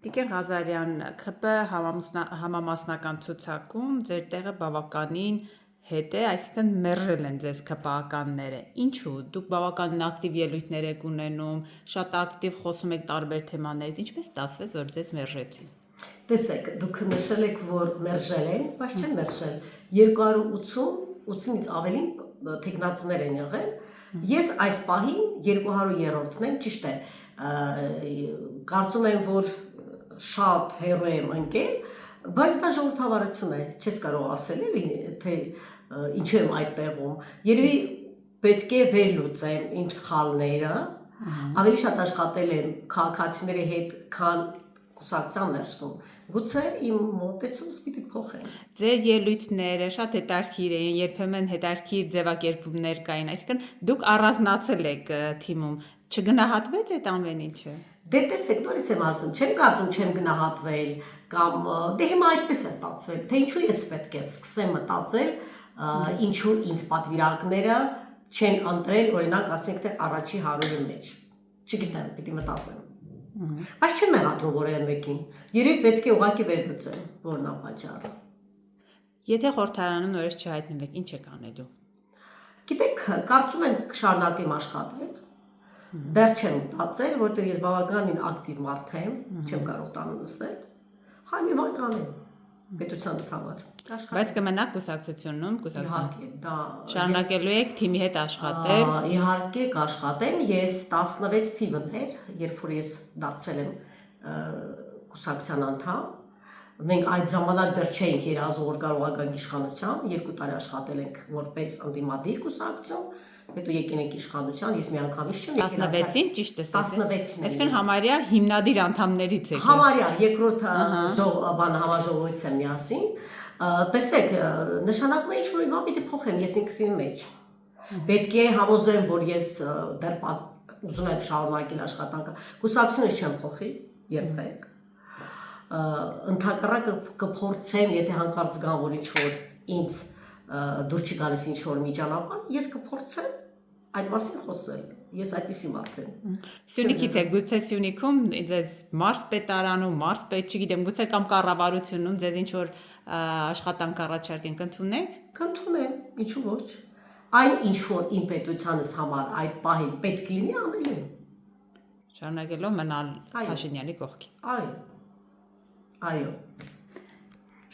Տիկին Ղազարյան, ՔՊ համամասնական ցուցակում ձեր տեղը բավականին հետ է, այսինքն մերժել են ձեզ ՔՊԱ-ականները։ Ինչու՞։ Դուք բավականին ակտիվ ելույթներ եք ունենում, շատ ակտիվ խոսում եք տարբեր թեմաներից, ինչպես ստացվեց, որ ձեզ մերժեցին։ Տեսեք, դուք նշել եք, որ մերժել են, բայց չեն մերժել։ 280-ից ավելին թեկնածուներ են եղել։ Ես այս պահին 200-րդն եմ, ճիշտ է, կարծում եմ, որ շատ հեռու եմ ընկել, բայց դա ժողովրդավարություն է, չես կարող ասել էլի, թե ինչու եմ այդ տեղում։ Երևի պետք է վերլուծեմ իմ սխալները, ավելի շատ աշխատել եմ քաղաքացիների հետ, քան կուսակցության ներսում։ Գուցե իմ մոտեցումս պիտի փոխեմ։ Ձեր ելույթները շատ հետաքրքիր էին, երբեմն հետաքրքիր ձևակերպումներ կային, այսինքն դուք առանձնացել եք թիմում, չգնահատվեց այդ ամեն ինչը։ Դե տեսեք, նորից եմ ասում, չեմ կարծում չեմ գնահատվել կամ դե հիմա այդպես է ստացվել, թե ինչու ես պետք է սկսեմ մտածել, ինչու ինձ պատվիրակները չեն ընտրել, օրինակ ասենք թե առաջի 100-ի մեջ։ Չգիտեմ, պիտի մտածեմ։ Բայց չեմ մեղադրում որևէ մեկին։ Երեք պետք է ուղղակի վերլուծեմ, որն է պատճառը։ Եթե խորհրդարանում նորից չհայտնվեք, ինչ եք անելու։ Գիտեք, կարծում եմ կշարունակեմ աշխատել։ Դեռ չեմ մտածել, որտեղ ես բավականին ակտիվ մարդ եմ, չեմ կարող տանը նստել։ Հա մի բան կանեմ պետությանս համար։ Բայց կմնաք կուսակցությունում, Իհարկե, դա շարունակելու եք թիմի հետ աշխատել։ Իհարկե կաշխատեմ, ես 16 թիվն էր, երբ որ ես դարձել եմ կուսակցության անդամ։ Մենք այդ ժամանակ դեռ չէինք երազող որ կարող ագանք իշխանության, 2 տարի աշխատել ենք որպես ընդդիմադիր կուսակցություն, հետո եկել ենք իշխանության, ես միանգամից չեմ եկել 16-ին ճիշտ է։ 16-ին։ Այսինքն համարյա հիմնադիր անդամներից եք։ Համարյա երկրորդ համաժողովից եմ միասին։ Տեսեք, նշանակում է ինչ-որ բան պիտի փոխեմ ես ինքսին մեջ։ Պետք է համոզեմ, որ ես դեռ ուզում եմ շարունակել աշխատանքը։ Կուսակցությունը չեմ փոխի, երբեք։ Ընդհակառակը կփորձեմ, եթե հանկարծ գան, որ ինչ-որ ինձ դուր չի գալիս ինչ-որ մի ճանապարհ, ես կփորձեմ այդ մասին խոսել։ Ես այդպիսի մարդ եմ։ Սյունիքից եք, գուցե Սյունիքում ձեզ մարզպետարանում, մարզպետ, չգիտեմ, գուցե կամ կառավարությունում ձեզ ինչ-որ աշխատանք առաջարկեն, կընդունեք։ Կընդունեմ, ինչու ոչ։ Այն ինչ որ իմ պետությանս համար այդ պահին պետք լինի անել եմ։ Շարունակելով մնալ Փաշինյանի կողքին։ Այո։